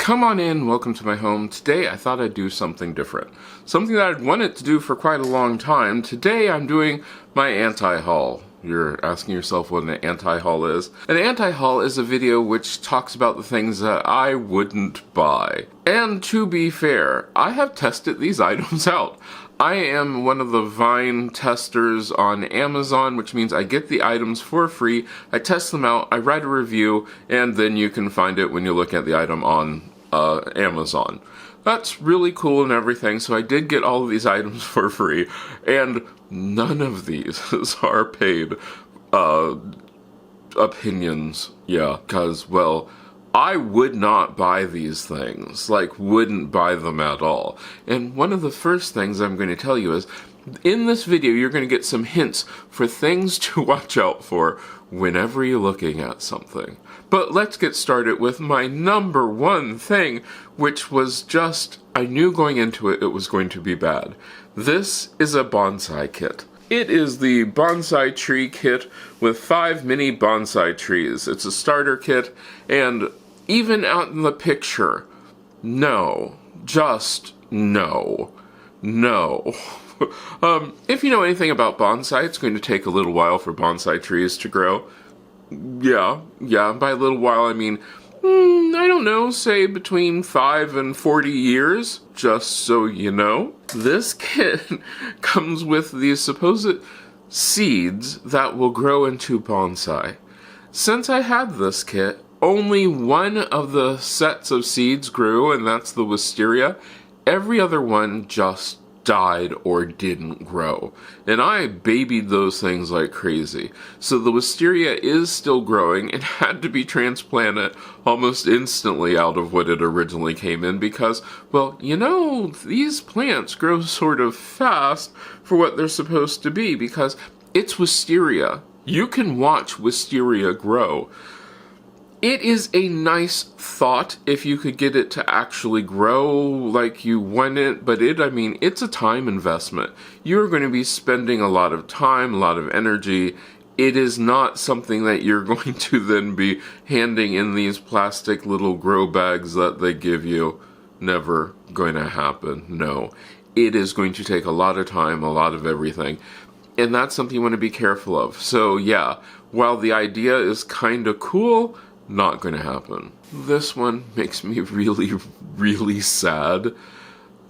Come on in, welcome to my home. Today I thought I'd do something different. Something that I'd wanted to do for quite a long time. Today I'm doing my anti-haul. You're asking yourself what an anti-haul is. An anti-haul is a video which talks about the things that I wouldn't buy. And to be fair, I have tested these items out. I am one of the Vine testers on Amazon, which means I get the items for free, I test them out, I write a review, and then you can find it when you look at the item on Amazon. That's really cool and everything, so I did get all of these items for free, and none of these are paid opinions. Yeah, because, well, I would not buy these things, like wouldn't buy them at all. And one of the first things I'm going to tell you is, in this video you're going to get some hints for things to watch out for whenever you're looking at something. But let's get started with my number one thing, which was just, I knew going into it was going to be bad. This is a bonsai kit. It is the bonsai tree kit with 5 mini bonsai trees. It's a starter kit, and even out in the picture, no. Just no. No. If you know anything about bonsai, it's going to take a little while for bonsai trees to grow. Yeah, by a little while I mean, I don't know, say between 5 and 40 years, just so you know. This kit comes with these supposed seeds that will grow into bonsai. Since I had this kit, only one of the sets of seeds grew, and that's the wisteria. Every other one just died or didn't grow. And I babied those things like crazy. So the wisteria is still growing and had to be transplanted almost instantly out of what it originally came in because, well, you know, these plants grow sort of fast for what they're supposed to be because it's wisteria. You can watch wisteria grow. It is a nice thought if you could get it to actually grow like you want it, but it's a time investment. You're going to be spending a lot of time, a lot of energy. It is not something that you're going to then be handing in these plastic little grow bags that they give you. Never going to happen, no. It is going to take a lot of time, a lot of everything. And that's something you want to be careful of. So yeah, while the idea is kind of cool, not gonna happen. This one makes me really, really sad.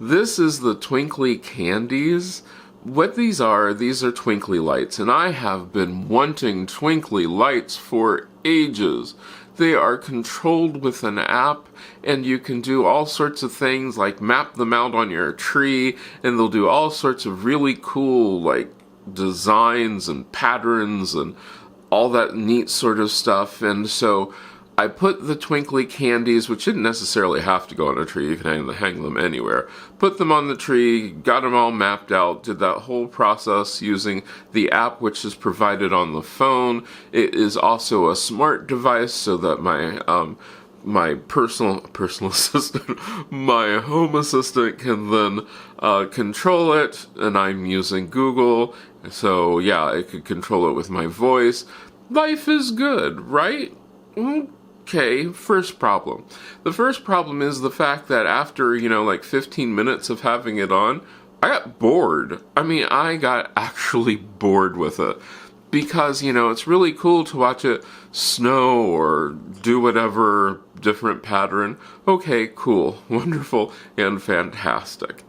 This is the twinkly candies. What these are twinkly lights, and I have been wanting twinkly lights for ages. They are controlled with an app, and you can do all sorts of things like map them out on your tree, and they'll do all sorts of really cool like designs and patterns and all that neat sort of stuff. And so I put the twinkly candies, which didn't necessarily have to go on a tree, you can hang them anywhere, put them on the tree, got them all mapped out, did that whole process using the app which is provided on the phone. It is also a smart device so that my personal assistant, my home assistant can then control it, and I'm using Google, so yeah, I could control it with my voice. Life is good, right? Okay, first problem. The first problem is the fact that after, like 15 minutes of having it on, I got bored. I got actually bored with it. Because, it's really cool to watch it snow or do whatever different pattern. Okay, cool, wonderful, and fantastic.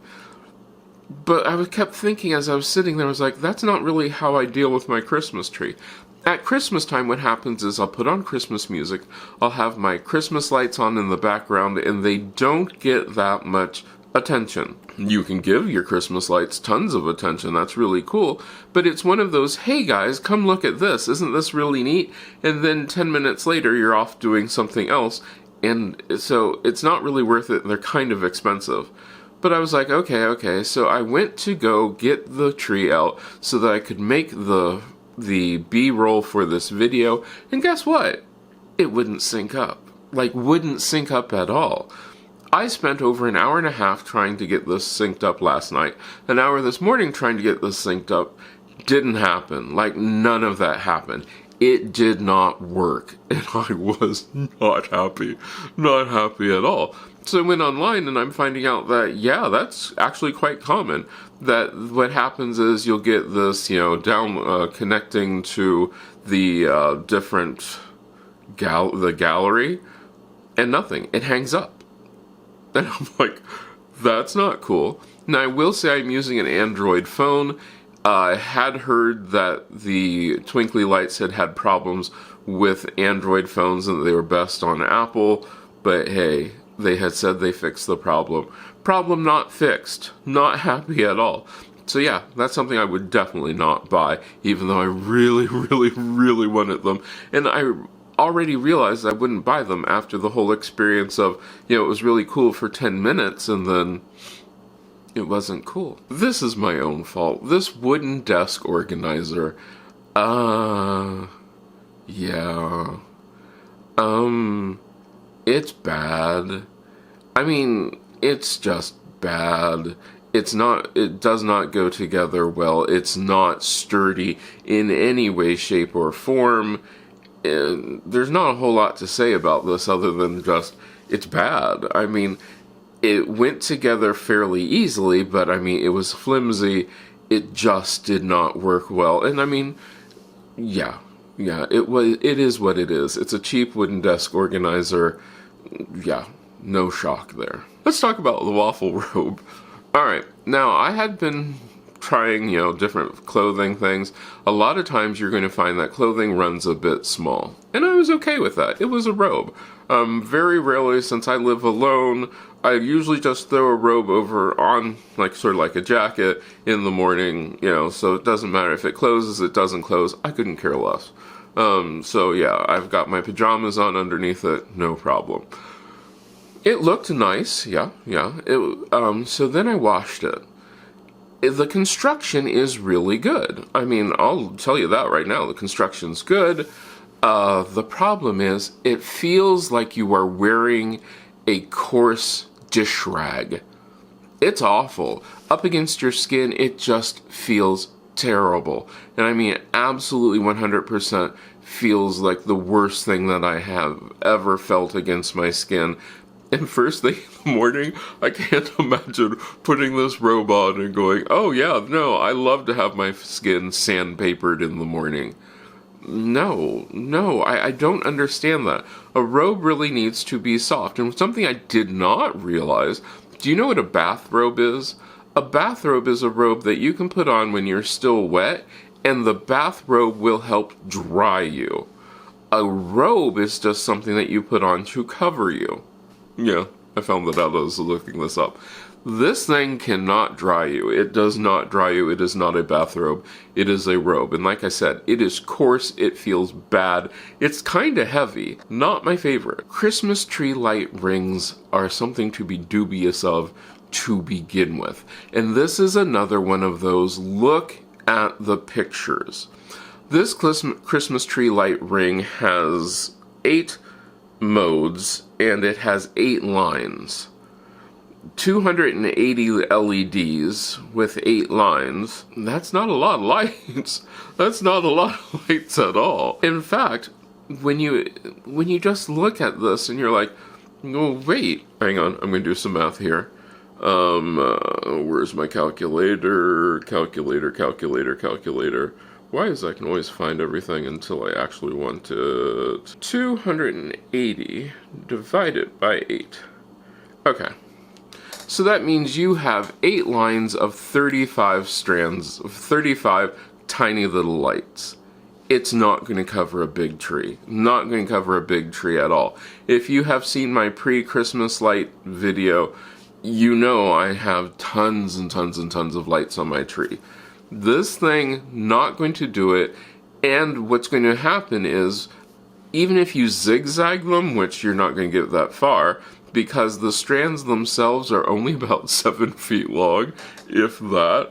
But I kept thinking as I was sitting there, I was like, that's not really how I deal with my Christmas tree. At Christmas time, what happens is I'll put on Christmas music, I'll have my Christmas lights on in the background, and they don't get that much attention. You can give your Christmas lights tons of attention, that's really cool, but it's one of those, hey guys, come look at this, isn't this really neat? And then 10 minutes later, you're off doing something else, and so it's not really worth it, and they're kind of expensive. But I was like, okay, so I went to go get the tree out so that I could make the B-roll for this video, and guess what? It wouldn't sync up. Like, wouldn't sync up at all. I spent over an hour and a half trying to get this synced up last night, an hour this morning trying to get this synced up. Didn't happen. Like, none of that happened. it did not work, and I was not happy at all. So I went online and I'm finding out that, yeah, that's actually quite common. That what happens is you'll get this, connecting to the different gallery, and nothing. It hangs up. And I'm like, that's not cool. Now, I will say I'm using an Android phone. I had heard that the twinkly lights had problems with Android phones and that they were best on Apple, but hey, they had said they fixed the problem. Problem not fixed. Not happy at all. So yeah, that's something I would definitely not buy, even though I really, really, really wanted them. And I already realized I wouldn't buy them after the whole experience of, it was really cool for 10 minutes and then it wasn't cool. This is my own fault. This wooden desk organizer, yeah, it's bad. I mean, it's just bad. It does not go together well. It's not sturdy in any way, shape, or form. And there's not a whole lot to say about this other than just, it's bad. I mean, it went together fairly easily, but I mean, it was flimsy. It just did not work well. And I mean, yeah, it is what it is. It's a cheap wooden desk organizer. Yeah, no shock there. Let's talk about the waffle robe. Alright, now I had been trying, different clothing things. A lot of times you're going to find that clothing runs a bit small. And I was okay with that. It was a robe. Very rarely, since I live alone, I usually just throw a robe over on, sort of like a jacket in the morning, so it doesn't matter if it closes, it doesn't close. I couldn't care less. So yeah, I've got my pajamas on underneath it, no problem. It looked nice, yeah. So then I washed it. The construction is really good. I mean, I'll tell you that right now. The construction's good. The problem is, it feels like you are wearing a coarse dish rag. It's awful. Up against your skin, it just feels terrible. And I mean, absolutely 100% feels like the worst thing that I have ever felt against my skin. And first thing in the morning, I can't imagine putting this robe on and going, oh yeah, no, I love to have my skin sandpapered in the morning. No, I don't understand that. A robe really needs to be soft. And something I did not realize, do you know what a bathrobe is? A bathrobe is a robe that you can put on when you're still wet, and the bathrobe will help dry you. A robe is just something that you put on to cover you. Yeah, I found that out as I was looking this up. This thing cannot dry you. It does not dry you. It is not a bathrobe. It is a robe. And like I said, it is coarse. It feels bad. It's kind of heavy. Not my favorite. Christmas tree light rings are something to be dubious of to begin with. And this is another one of those, look at the pictures. This Christmas tree light ring has 8 modes, and it has 8 lines. 280 LEDs with 8 lines. That's not a lot of lights. That's not a lot of lights at all. In fact, when you just look at this and you're like, oh wait, hang on, I'm gonna do some math here. Where's my calculator? Calculator. Why is I can always find everything until I actually want it. 280 divided by 8. Okay. So that means you have 8 lines of 35 strands, of 35 tiny little lights. It's not going to cover a big tree. Not going to cover a big tree at all. If you have seen my pre-Christmas light video, you know I have tons and tons and tons of lights on my tree. This thing, not going to do it, and what's going to happen is, even if you zigzag them, which you're not going to get that far, because the strands themselves are only about 7 feet long, if that,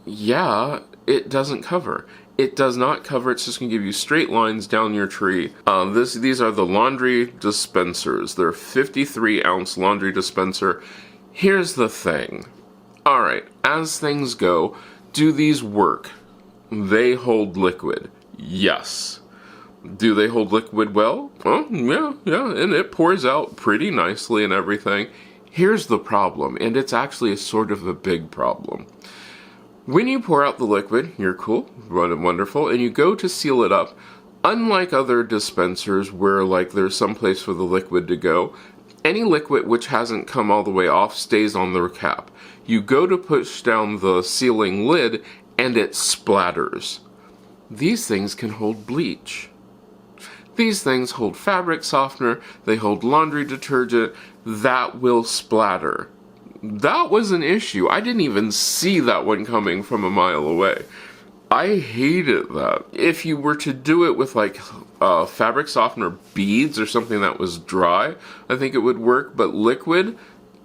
yeah, it doesn't cover. It does not cover, it's just going to give you straight lines down your tree. These are the laundry dispensers. They're a 53-ounce laundry dispenser. Here's the thing. Alright, as things go, do these work? They hold liquid. Yes. Do they hold liquid well? Oh, yeah, and it pours out pretty nicely and everything. Here's the problem, and it's actually a sort of a big problem. When you pour out the liquid, you're cool, wonderful, and you go to seal it up, unlike other dispensers where like there's some place for the liquid to go, any liquid which hasn't come all the way off stays on the cap. You go to push down the sealing lid, and it splatters. These things can hold bleach. These things hold fabric softener, they hold laundry detergent, that will splatter. That was an issue. I didn't even see that one coming from a mile away. I hated that. If you were to do it with like fabric softener beads or something that was dry, I think it would work, but liquid,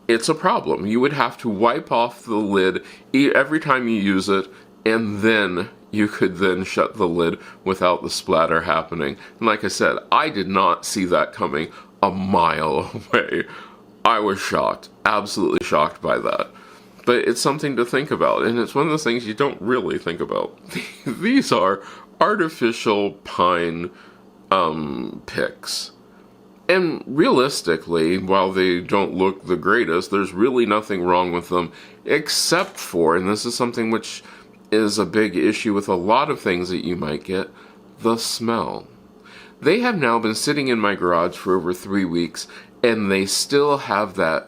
it's a problem. You would have to wipe off the lid every time you use it, and then you could then shut the lid without the splatter happening. And like I said, I did not see that coming a mile away. I was shocked, absolutely shocked by that. But it's something to think about, and it's one of those things you don't really think about. These are artificial pine picks. And realistically, while they don't look the greatest, there's really nothing wrong with them, except for, and this is something which is a big issue with a lot of things that you might get, the smell. They have now been sitting in my garage for over 3 weeks, and they still have that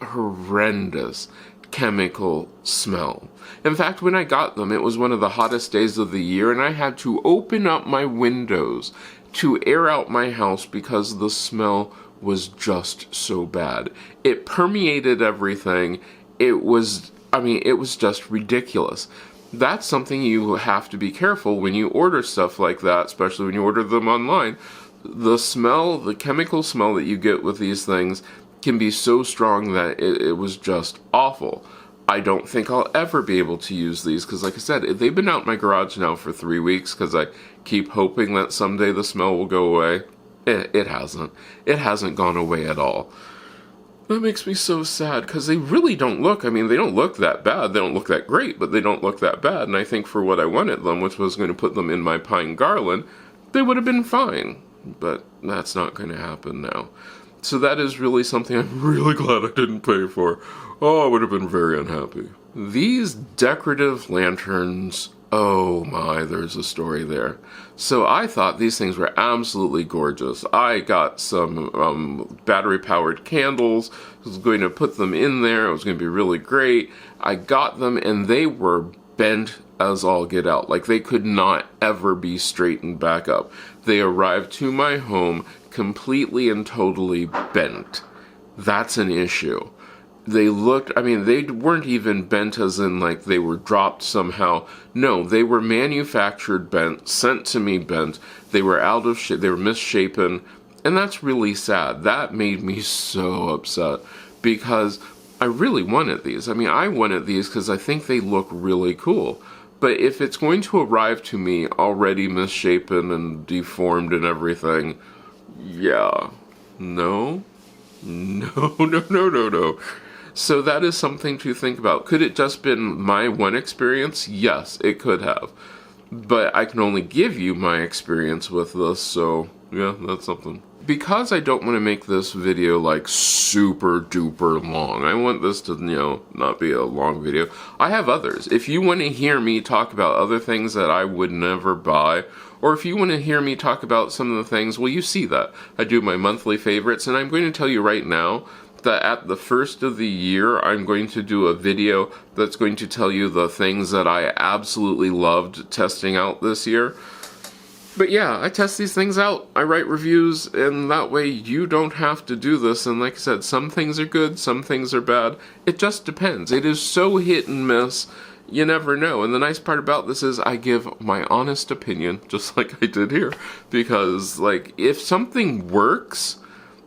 horrendous chemical smell. In fact, when I got them, it was one of the hottest days of the year, and I had to open up my windows to air out my house because the smell was just so bad. It permeated everything. It was just ridiculous. That's something you have to be careful when you order stuff like that, especially when you order them online. The smell, the chemical smell that you get with these things can be so strong that it was just awful. I don't think I'll ever be able to use these because, like I said, they've been out in my garage now for 3 weeks because I keep hoping that someday the smell will go away. It hasn't. It hasn't gone away at all. That makes me so sad because they really don't look, they don't look that bad. They don't look that great, but they don't look that bad. And I think for what I wanted them, which was going to put them in my pine garland, they would have been fine. But that's not going to happen now. So that is really something I'm really glad I didn't pay for. Oh, I would have been very unhappy. These decorative lanterns, oh my, there's a story there. So I thought these things were absolutely gorgeous. I got some battery-powered candles. I was going to put them in there. It was going to be really great. I got them, and they were bent as all get out. Like, they could not ever be straightened back up. They arrived to my home completely and totally bent. That's an issue. They looked, they weren't even bent as in like they were dropped somehow. No, they were manufactured bent, sent to me bent. They were out of shape, they were misshapen, and that's really sad. That made me so upset because I really wanted these. I wanted these because I think they look really cool. But if it's going to arrive to me already misshapen and deformed and everything, yeah, no. So that is something to think about. Could it just been my one experience? Yes, it could have. But I can only give you my experience with this, so yeah, that's something. Because I don't want to make this video like super duper long, I want this to, not be a long video. I have others. If you want to hear me talk about other things that I would never buy, or if you want to hear me talk about some of the things, well, you see that. I do my monthly favorites, and I'm going to tell you right now that at the first of the year, I'm going to do a video that's going to tell you the things that I absolutely loved testing out this year. But yeah, I test these things out, I write reviews, and that way you don't have to do this. And like I said, some things are good, some things are bad. It just depends. It is so hit and miss, you never know. And the nice part about this is I give my honest opinion, just like I did here. Because, like, if something works,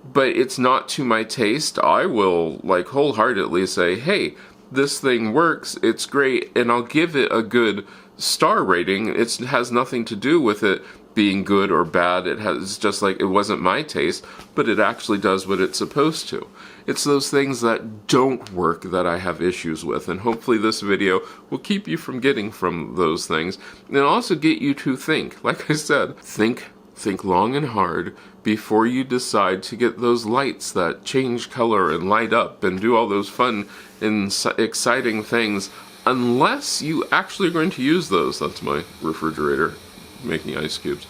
but it's not to my taste, I will, like, wholeheartedly say, hey, this thing works, it's great, and I'll give it a good star rating. It has nothing to do with it being good or bad. It's just like, it wasn't my taste, but it actually does what it's supposed to. It's those things that don't work that I have issues with, and hopefully this video will keep you from getting from those things, and also get you to think. Like I said, think long and hard before you decide to get those lights that change color and light up and do all those fun and exciting things, unless you actually are going to use those. That's my refrigerator making ice cubes.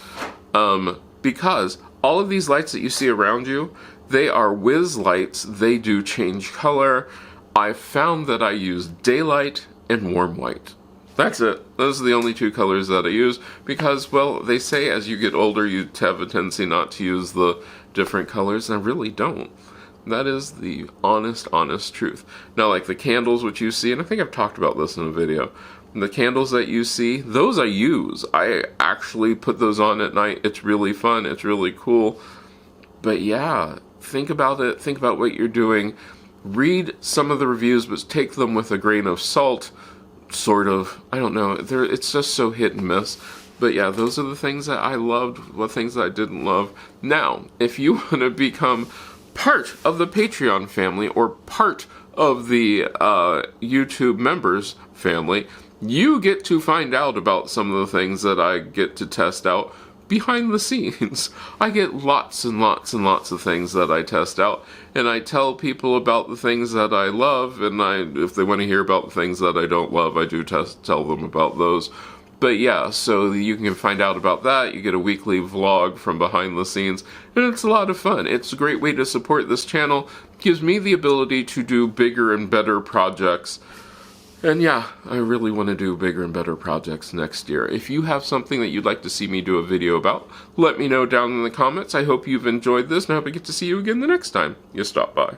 Because all of these lights that you see around you, they are whiz lights. They do change color. I found that I use daylight and warm white. That's it. Those are the only two colors that I use because, well, they say as you get older you have a tendency not to use the different colors, and I really don't. That is the honest truth. Now, like the candles which you see, and I think I've talked about this in a video, the candles that you see, those I use. I actually put those on at night. It's really fun. It's really cool. But yeah, think about it. Think about what you're doing. Read some of the reviews, but take them with a grain of salt. Sort of. I don't know. It's just so hit and miss. But yeah, those are the things that I loved, the things that I didn't love. Now, if you want to become part of the Patreon family or part of the YouTube members family, you get to find out about some of the things that I get to test out behind the scenes. I get lots and lots and lots of things that I test out, and I tell people about the things that I love, and if they want to hear about the things that I don't love, I do tell them about those. But yeah, so you can find out about that. You get a weekly vlog from behind the scenes, and it's a lot of fun. It's a great way to support this channel. It gives me the ability to do bigger and better projects. And yeah, I really want to do bigger and better projects next year. If you have something that you'd like to see me do a video about, let me know down in the comments. I hope you've enjoyed this, and I hope I get to see you again the next time you stop by.